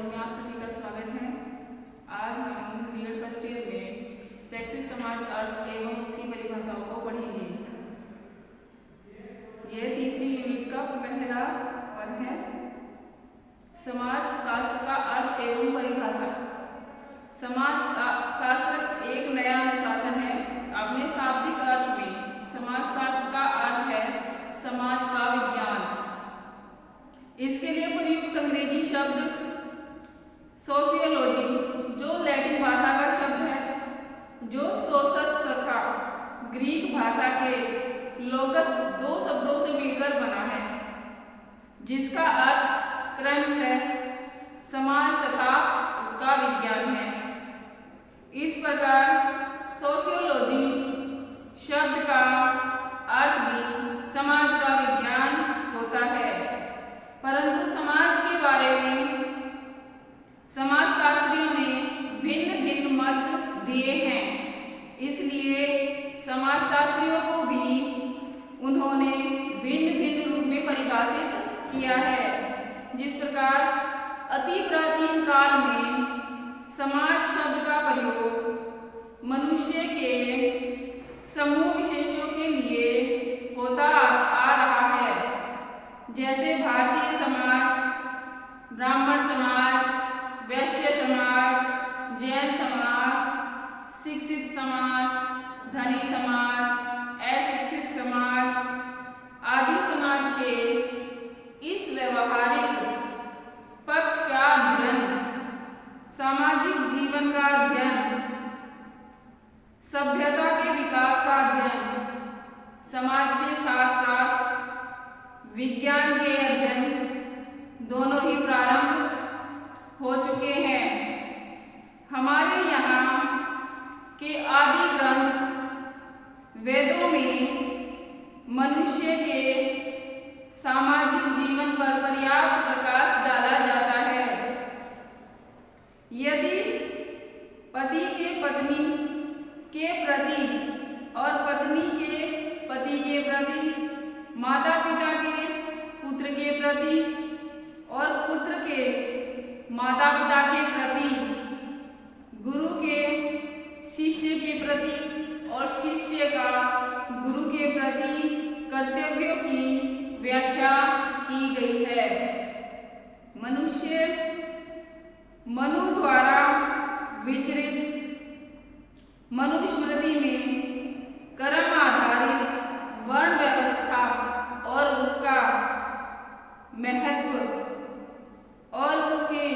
College में आप सभी का स्वागत है। आज हम बीएड फर्स्ट ईयर में शैक्षिक समाज अर्थ एवं उसकी परिभाषाओं को पढ़ेंगे। यह तीसरी यूनिट का पहला पद है, समाज शास्त्र का अर्थ एवं परिभाषा। समाज शास्त्र एक नया अनुशासन है। अपने शाब्दिक अर्थ में समाज शास्त्र का अर्थ है समाज का विज्ञान। इसके लिए प्रयुक्त अंग्रेजी शब्द सोशियोलॉजी, जो लैटिन भाषा का शब्द है, जो सोसस तथा ग्रीक भाषा के लोगस दो शब्दों से मिलकर बना है, जिसका अर्थ क्रमशः समाज तथा उसका विज्ञान है। इस प्रकार सोशियोलॉजी शब्द का अर्थ भी समाज का विज्ञान होता है, परंतु समाज के बारे में समाजशास्त्रियों ने भिन्न भिन्न मत दिए हैं। इसलिए समाजशास्त्रियों को भी उन्होंने भिन्न भिन्न रूप में परिभाषित किया है। जिस प्रकार अति प्राचीन काल में समाज शब्द का प्रयोग मनुष्य के समूह विशेषों के लिए होता आ रहा है, जैसे भारतीय समाज, ब्राह्मण समाज, वैश्य समाज, जैन समाज, शिक्षित समाज, धनी समाज, अशिक्षित समाज आदि समाज के इस व्यवहारिक पक्ष का अध्ययन, सामाजिक जीवन का अध्ययन, सभ्यता के विकास का अध्ययन, समाज के साथ साथ विज्ञान के अध्ययन दोनों ही प्रारंभ हो चुके हैं। हमारे यहाँ के आदि ग्रंथ वेदों में मनुष्य के सामाजिक जीवन पर पर्याप्त प्रकाश डाला जाता है। यदि पति के पत्नी के प्रति और पत्नी के पति के प्रति, माता पिता के पुत्र के प्रति और पुत्र के माता पिता के प्रति, गुरु के शिष्य के प्रति और शिष्य का गुरु के प्रति कर्तव्यों की व्याख्या की गई है। मनुष्य मनु द्वारा विचरित मनुस्मृति में कर्म आधारित वर्ण व्यवस्था और उसका महत्व और उसके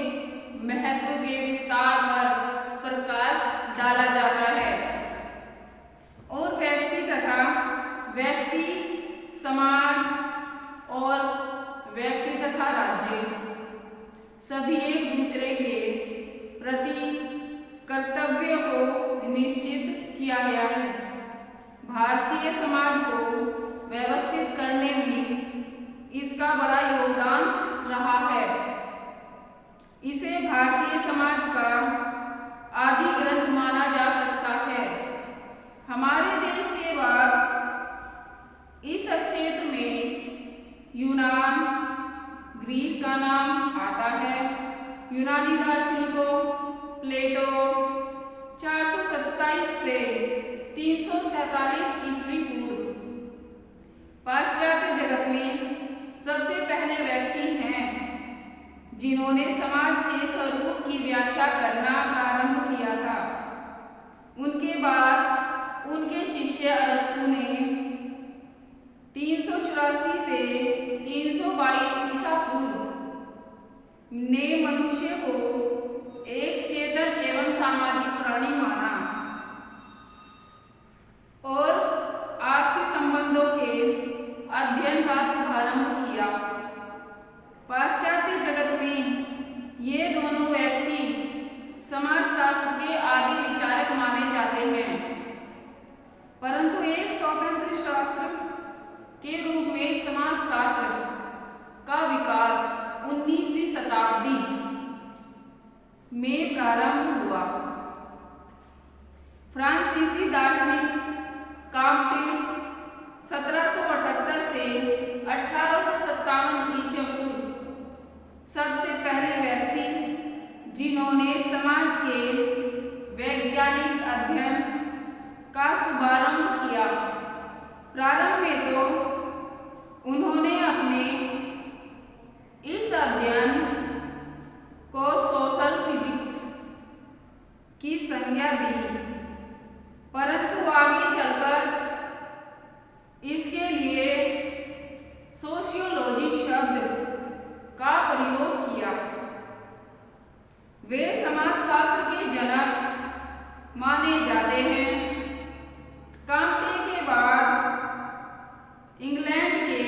महत्व के विस्तार पर प्रकाश डाला जाता है और व्यक्ति तथा व्यक्ति, समाज और व्यक्ति तथा राज्य सभी एक दूसरे के प्रति कर्तव्य को निश्चित किया गया है। भारतीय समाज को व्यवस्थित करने में इसका बड़ा योगदान रहा है। इसे भारतीय समाज का आदि ग्रंथ माना जा सकता है। हमारे देश के बाद इस क्षेत्र में यूनान, ग्रीस का नाम आता है। यूनानी दार्शनिकों प्लेटो 427 से 347 ईस्वी पूर्व पाश्चात्य जगत में सबसे पहले व्यक्ति हैं जिन्होंने समाज के स्वरूप की व्याख्या करना प्रारंभ किया था। उनके बाद उनके शिष्य अरस्तु ने 384 से 322 ईसा पूर्व ने मनुष्य को एक चेतन एवं सामाजिक प्राणी माना और आपसी संबंधों के अध्ययन का शुभारंभ किया। पाश्चात्य जगत में ये दोनों व्यक्ति समाजशास्त्र के आदि विचारक माने जाते हैं, परंतु एक स्वतंत्र शास्त्र के रूप में समाजशास्त्र का विकास 19वीं शताब्दी में प्रारंभ हुआ। फ्रांसीसी दार्शनिक काम्टे 1778 से 1857 ईस्वी पूर्व सबसे पहले व्यक्ति किया। वे समाजशास्त्र के जनक माने जाते हैं। कांटे के बाद इंग्लैंड के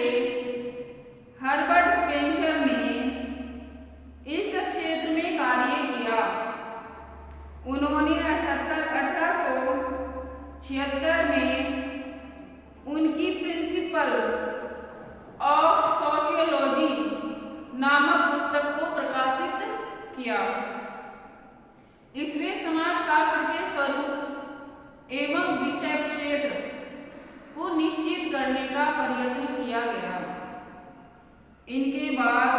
हर्बर्ट स्पेंसर ने इस क्षेत्र में कार्य किया। उन्होंने 1876 में उनकी प्रिंसिपल ऑफ सोशियोलॉजी नामक पुस्तक को प्रकाशित किया। इसमें समाजशास्त्र के स्वरूप एवं विषय क्षेत्र को निश्चित करने का प्रयत्न किया गया। इनके बाद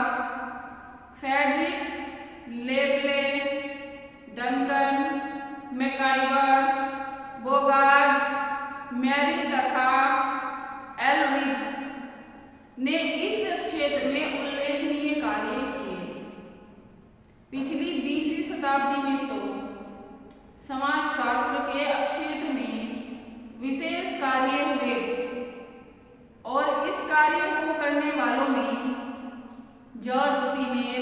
फ्रेडरिक लेवले, डंकन, मैकाइवर, बोगार्ड्स, मैरी तथा एलरिज ने इस क्षेत्र में उल्लेखनीय कार्य किए। पिछली 20वीं शताब्दी में तो समाजशास्त्र के क्षेत्र में विशेष कार्य हुए और इस कार्य को करने वालों में जॉर्ज सीमेर,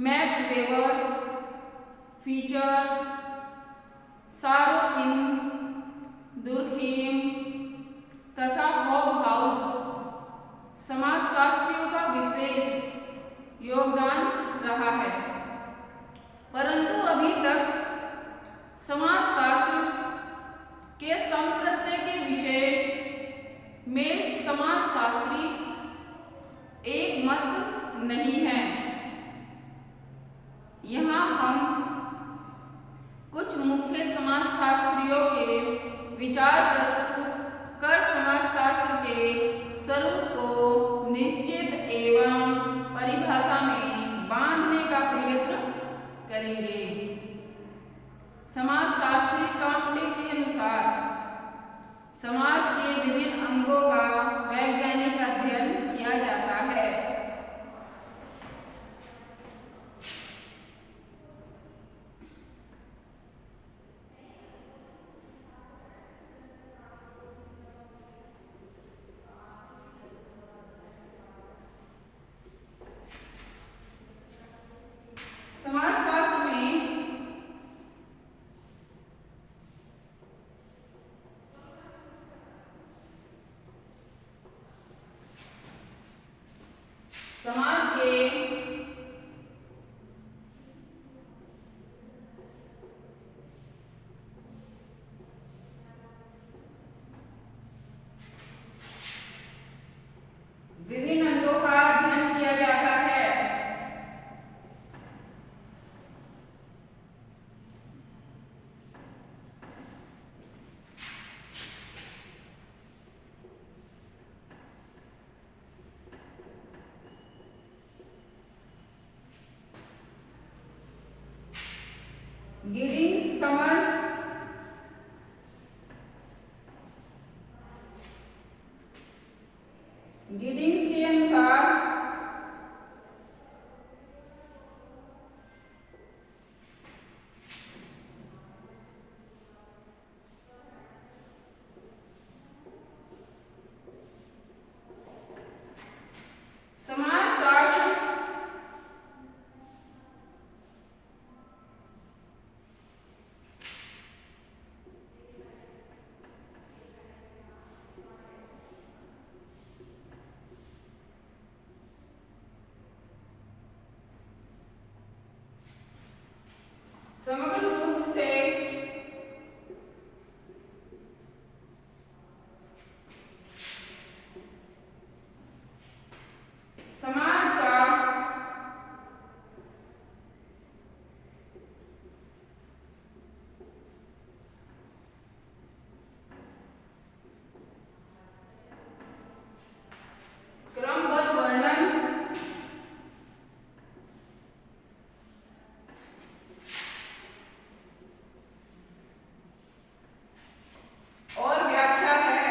मैक्स वेबर, फीचर, सारोकिन, दुर्खीम तथा हॉबहाउस समाजशास्त्रियों का विशेष योगदान रहा है। परंतु अभी तक समाजशास्त्र के संप्रत्यय के विषय में समाजशास्त्री एक मत नहीं है। यहाँ हम कुछ मुख्य समाजशास्त्रियों के विचार प्रस्तुत कर समाजशास्त्र के स्वरूप को निश्चित एवं परिभाषा में बांधने का प्रयत्न करेंगे। समाजशास्त्री कांटे के अनुसार समाज के विभिन्न अंगों का वैज्ञानिक अध्ययन किया जाता है। समाज के विभिन्न अंगों का अध्ययन किया जाता है। गिडिंग्स समर गिडिंग्स के अनुसार समाजशास्त्र समग्र रूप से समाज का क्रमबद्ध वर्णन और व्याख्या है।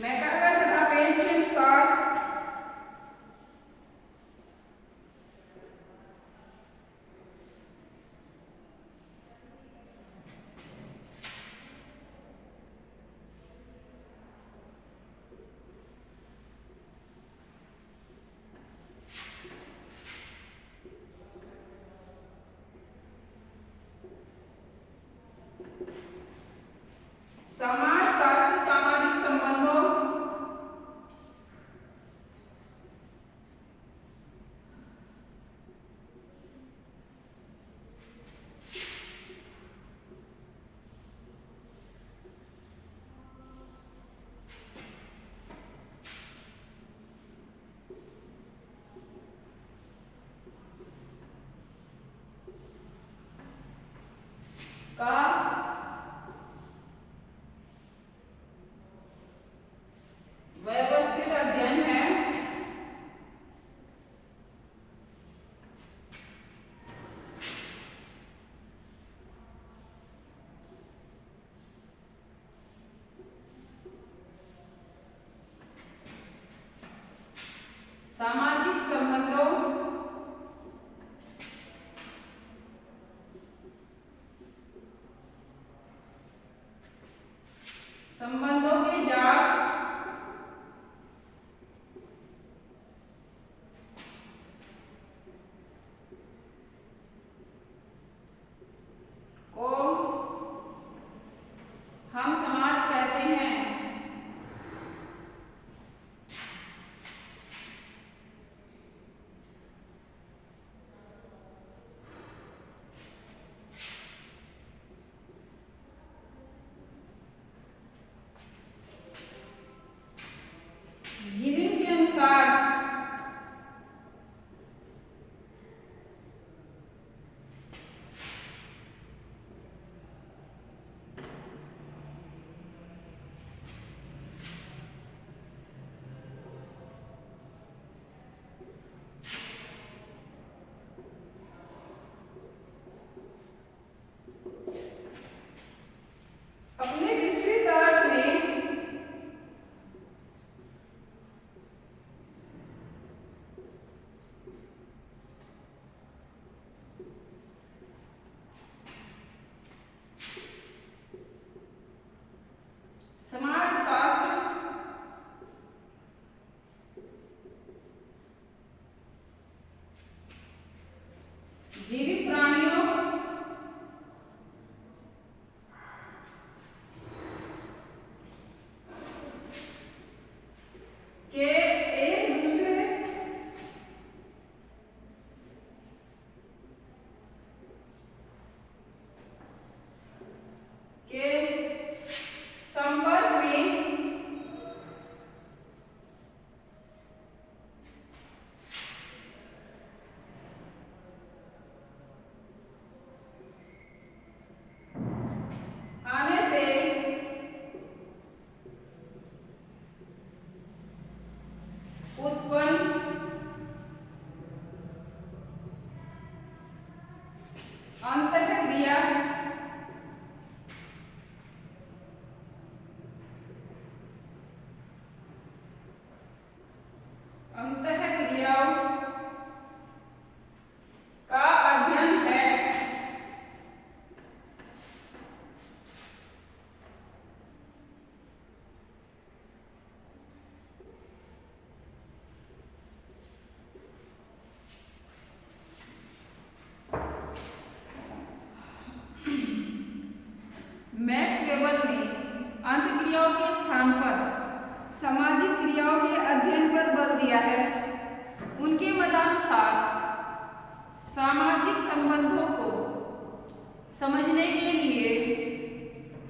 मैकाइवर तथा पेज के अनुसार संबंधों के जाल को हम समाज कहते हैं। गिरिन के अनुसार अपने विस्तृत अर्थ में समाजशास्त्र जीवित प्राणियों के एक दूसरे के संपर्क में आने से उत्पन्न अंतःक्रिया अंतःक्रियाओं का अध्ययन है। मैक्स वेबर ने अंतःक्रियाओं के स्थान पर सामाजिक क्रियाओं के अध्ययन पर बल दिया है। उनके मतानुसार सामाजिक संबंधों को समझने के लिए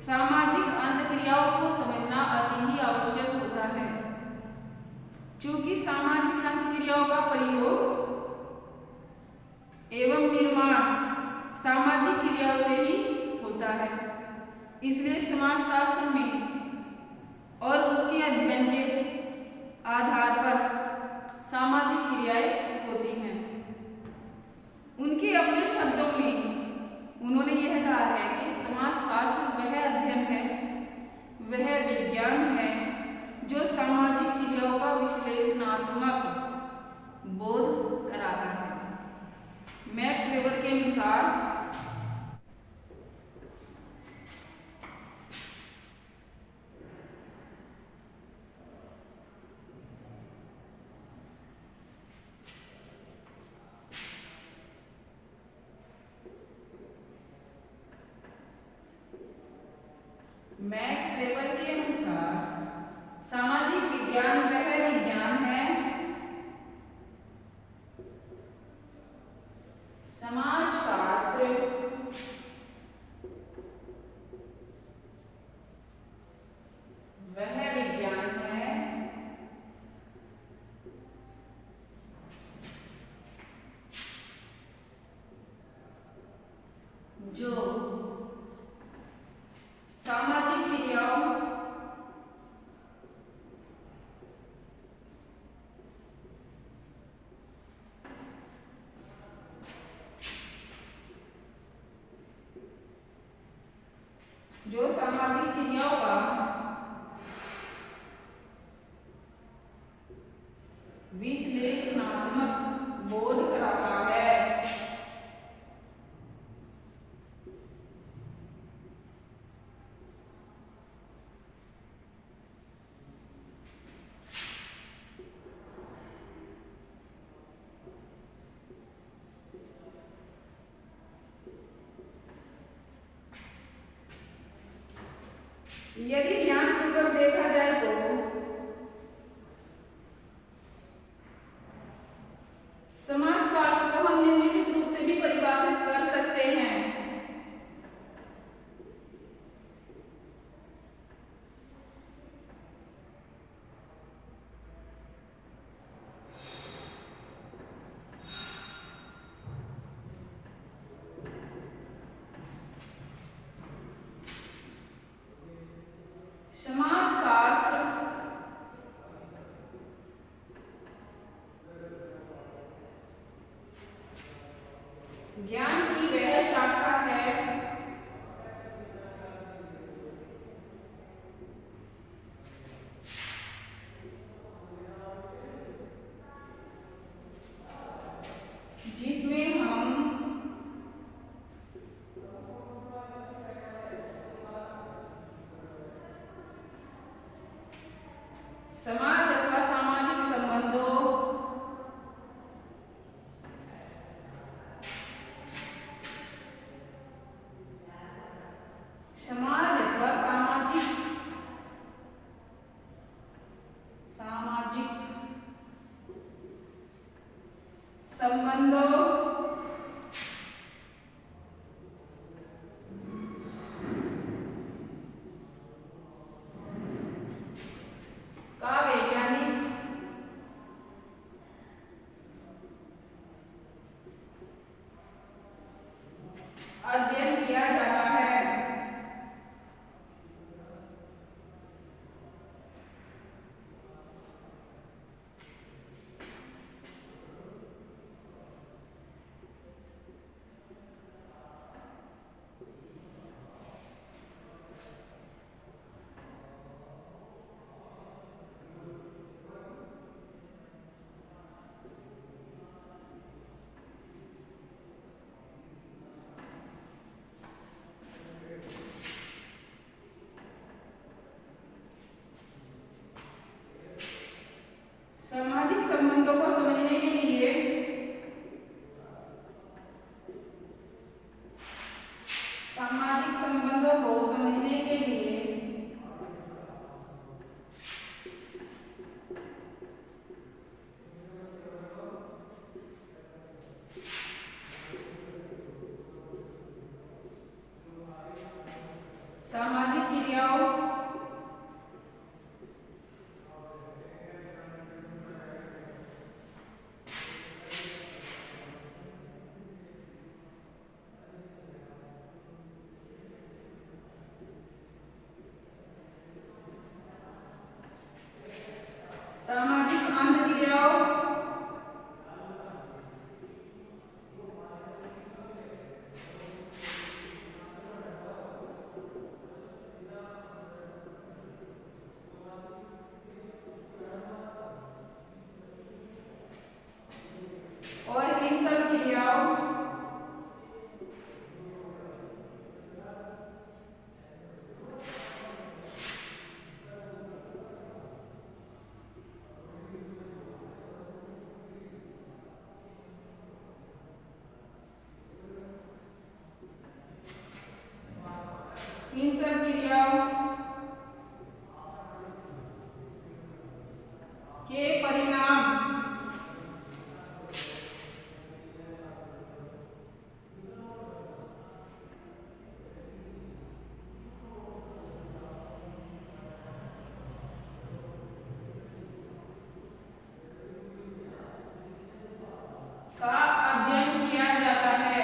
सामाजिक अंतःक्रियाओं को समझना अति ही आवश्यक होता है। चूंकि सामाजिक अंतःक्रियाओं का प्रयोग एवं निर्माण सामाजिक क्रियाओं से ही होता है, इसलिए समाजशास्त्र में और उसके अध्ययन के आधार पर सामाजिक क्रियाएं होती हैं। उनके अपने शब्दों में उन्होंने यह कहा है कि समाजशास्त्र वह अध्ययन है, वह विज्ञान है जो सामाजिक क्रियाओं का विश्लेषणात्मक बोध कराता है। मैक्स वेबर के अनुसार मैक्स वेबर के अनुसार सामाजिक विज्ञान वह विज्ञान है समाजशास्त्र वह विज्ञान है जो सामाजिक क्रियाओं यदि ध्यानपूर्वक देखा जाए तो समाजशास्त्र को हम निम्नलिखित रूप से भी परिभाषित कर सकते हैं। समाजशास्त्र ज्ञान की वह शाखा है जिसमें हम समाज अथवा सामाजिक संबंधों, समाज अथवा सामाजिक संबंधों का वैज्ञानिक अध्ययन किया जाता है। सामाजिक संबंधों को समझने के लिए सामाजिक संबंधों को समझने के लिए सामाजिक क्रियाओं सामाजिक अंतःक्रियाओं और इन सब क्रियाओं इन सब क्रियाओं के परिणाम का अध्ययन किया जाता है।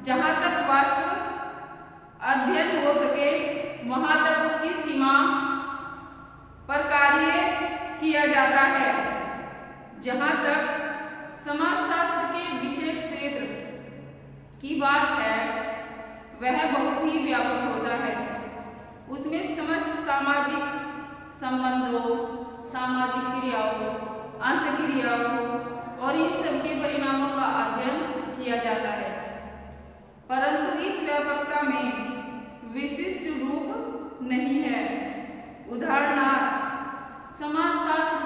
जहाँ तक वास्तव अध्ययन हो सके वहाँ तक उसकी सीमा पर कार्य किया जाता है। जहाँ तक समाजशास्त्र के विषय क्षेत्र की बात है वह बहुत ही व्यापक होता है। उसमें समस्त सामाजिक संबंधों, सामाजिक क्रियाओं, अंतःक्रियाओं और इन सब के परिणामों का अध्ययन किया जाता है। परंतु इस व्यापकता में विशिष्ट रूप नहीं है। उदाहरणार्थ समाजशास्त्र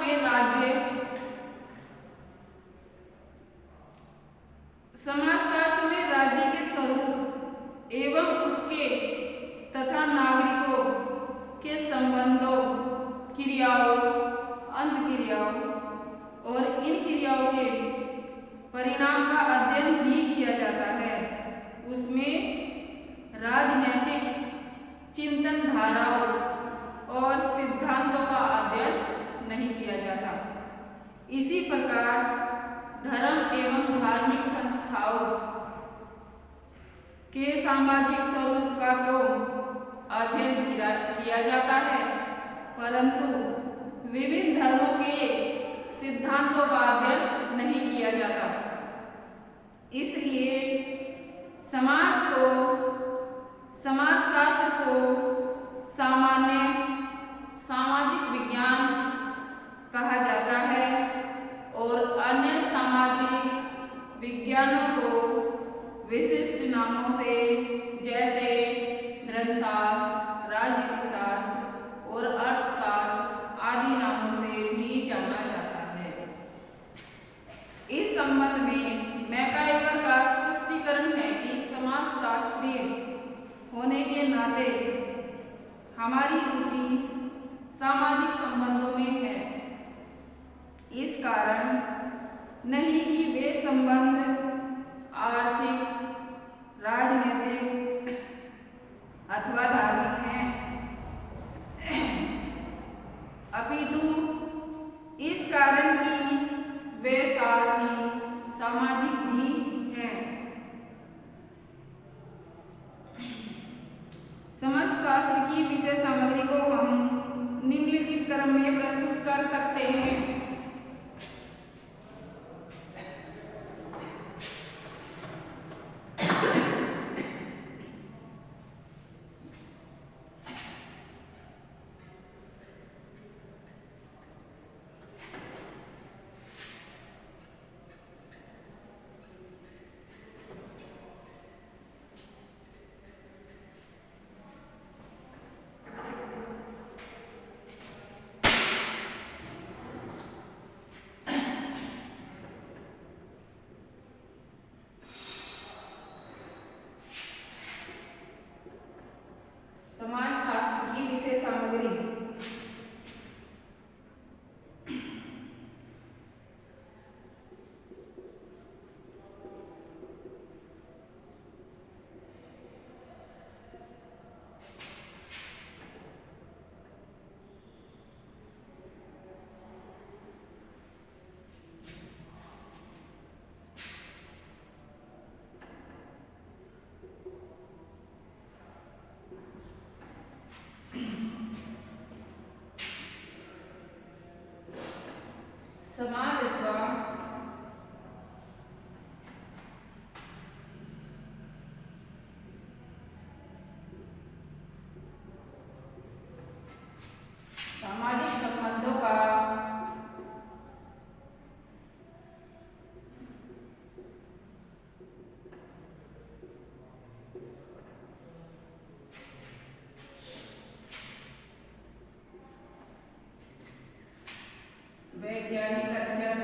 में राज्य के स्वरूप एवं उसके तथा नागरिकों के संबंधों, क्रियाओं, अंतःक्रियाओं और इन क्रियाओं के परिणाम का अध्ययन ही किया जाता है। उसमें राजनैतिक चिंतन धाराओं और सिद्धांतों का अध्ययन नहीं किया जाता। इसी प्रकार धर्म एवं धार्मिक संस्थाओं के सामाजिक स्वरूप का तो अध्ययन किया जाता है, परंतु विभिन्न धर्मों के सिद्धांतों का अध्ययन नहीं किया जाता। इसलिए समाजशास्त्र को सामान्य सामाजिक विज्ञान कहा जाता है और अन्य सामाजिक विज्ञानों को विशिष्ट नामों से जैसे धर्मशास्त्र, राजनीतिशास्त्र और अर्थशास्त्र आदि नामों से भी जाना जाता है। इस संबंध में मैकाइवर का स्पष्टीकरण है कि समाजशास्त्री होने के नाते हमारी रुचि सामाजिक संबंधों में है। इस कारण नहीं कि वे संबंध आर्थिक, राजनीतिक अथवा धार्मिक हैं, अपितु इस कारण कि वे साथ ही सामाजिक भी हैं। समाजशास्त्र की विषय सामग्री को हम निम्नलिखित क्रम में प्रस्तुत कर सकते हैं। समाजशास्त्र की विषय सामग्री समाज अथवा सामाजिक संबंधों का वैज्ञानिक अध्ययन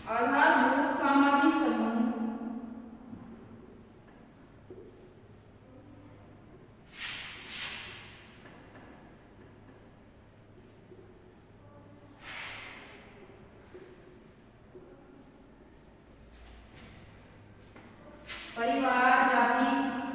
आधारभूत सामाजिक समूह परिवार, जाति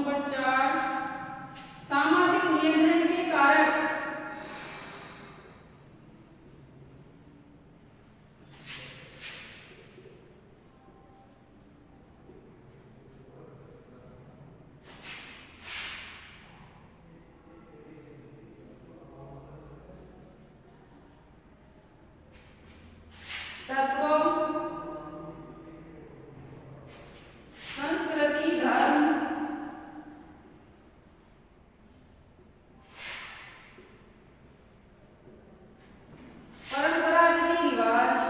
नंबर 4, सामाजिक नियंत्रण के कारक। तत्व, संस्कृति, धर्म, परंपरा, रीति रिवाज,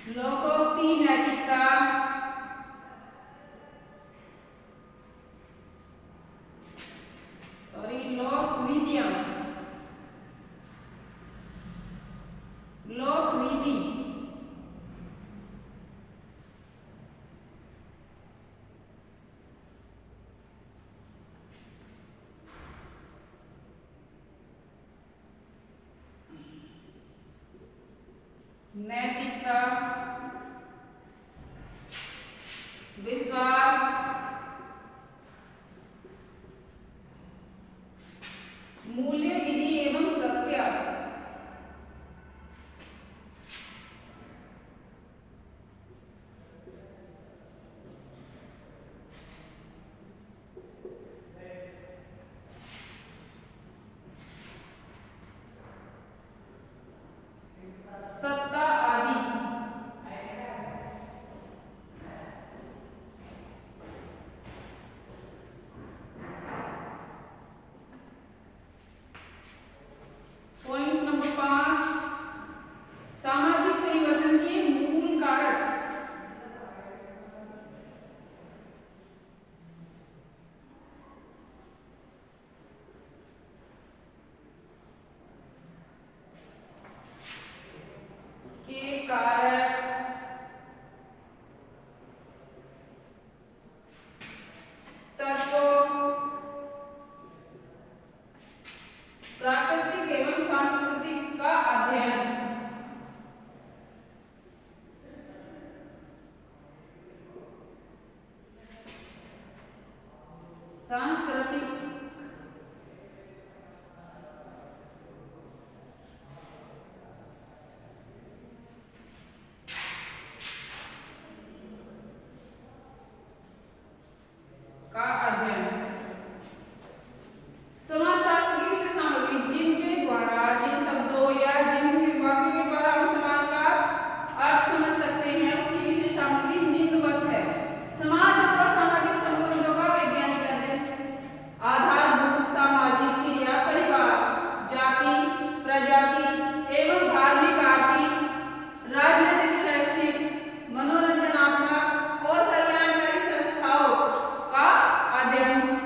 लोकोक्ति, नैतिकता, लोक नीतियां, लोक नीति, नैतिकता, विश्वास, मूल्य, विधि एवं सत्य, सत्ता आदि। पॉइंट नंबर 5, सामाजिक परिवर्तन के मूल कारक। प्राकृतिक एवं सांस्कृतिक का अध्ययन। सांस्कृतिक का अध्ययन। समाजशास्त्र की विषय सामग्री, जिनके द्वारा, जिन शब्दों या जिन वाक्यों के द्वारा हम समाज का अर्थ समझ सकते हैं, उसकी विषय सामग्री निम्नवत है। समाज अथवा सामाजिक संबंधों का वैज्ञानिक अध्ययन। आधारभूत सामाजिक क्रिया परिवार, जाति, प्रजाति एवं धार्मिक, आर्थिक, राजनीतिक, शैक्षिक, मनोरंजनात्मक और कल्याणकारी संस्थाओं का अध्ययन।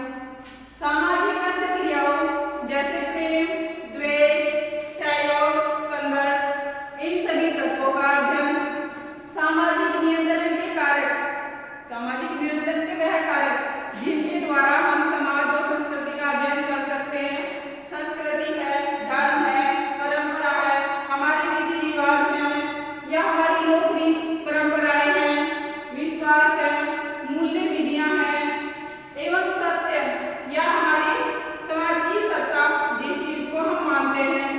सामाजिक अंतःक्रियाओं जैसे प्रेम, द्वेष, सहयोग, संघर्ष, इन सभी तत्वों का अध्ययन। सामाजिक नियंत्रण के कारक, सामाजिक नियंत्रण के वह कारक जिनके द्वारा हम समाज और संस्कृति का अध्ययन कर सकते हैं। संस्कृति है, धर्म है, परंपरा है, हमारे रीति रिवाज हैं या हमारी लोक रीति परंपराएं हैं, विश्वास है, मूल्य विधियां हैं एवं सत्य या हमारी समाज की सत्ता, जिस चीज को हम मानते हैं।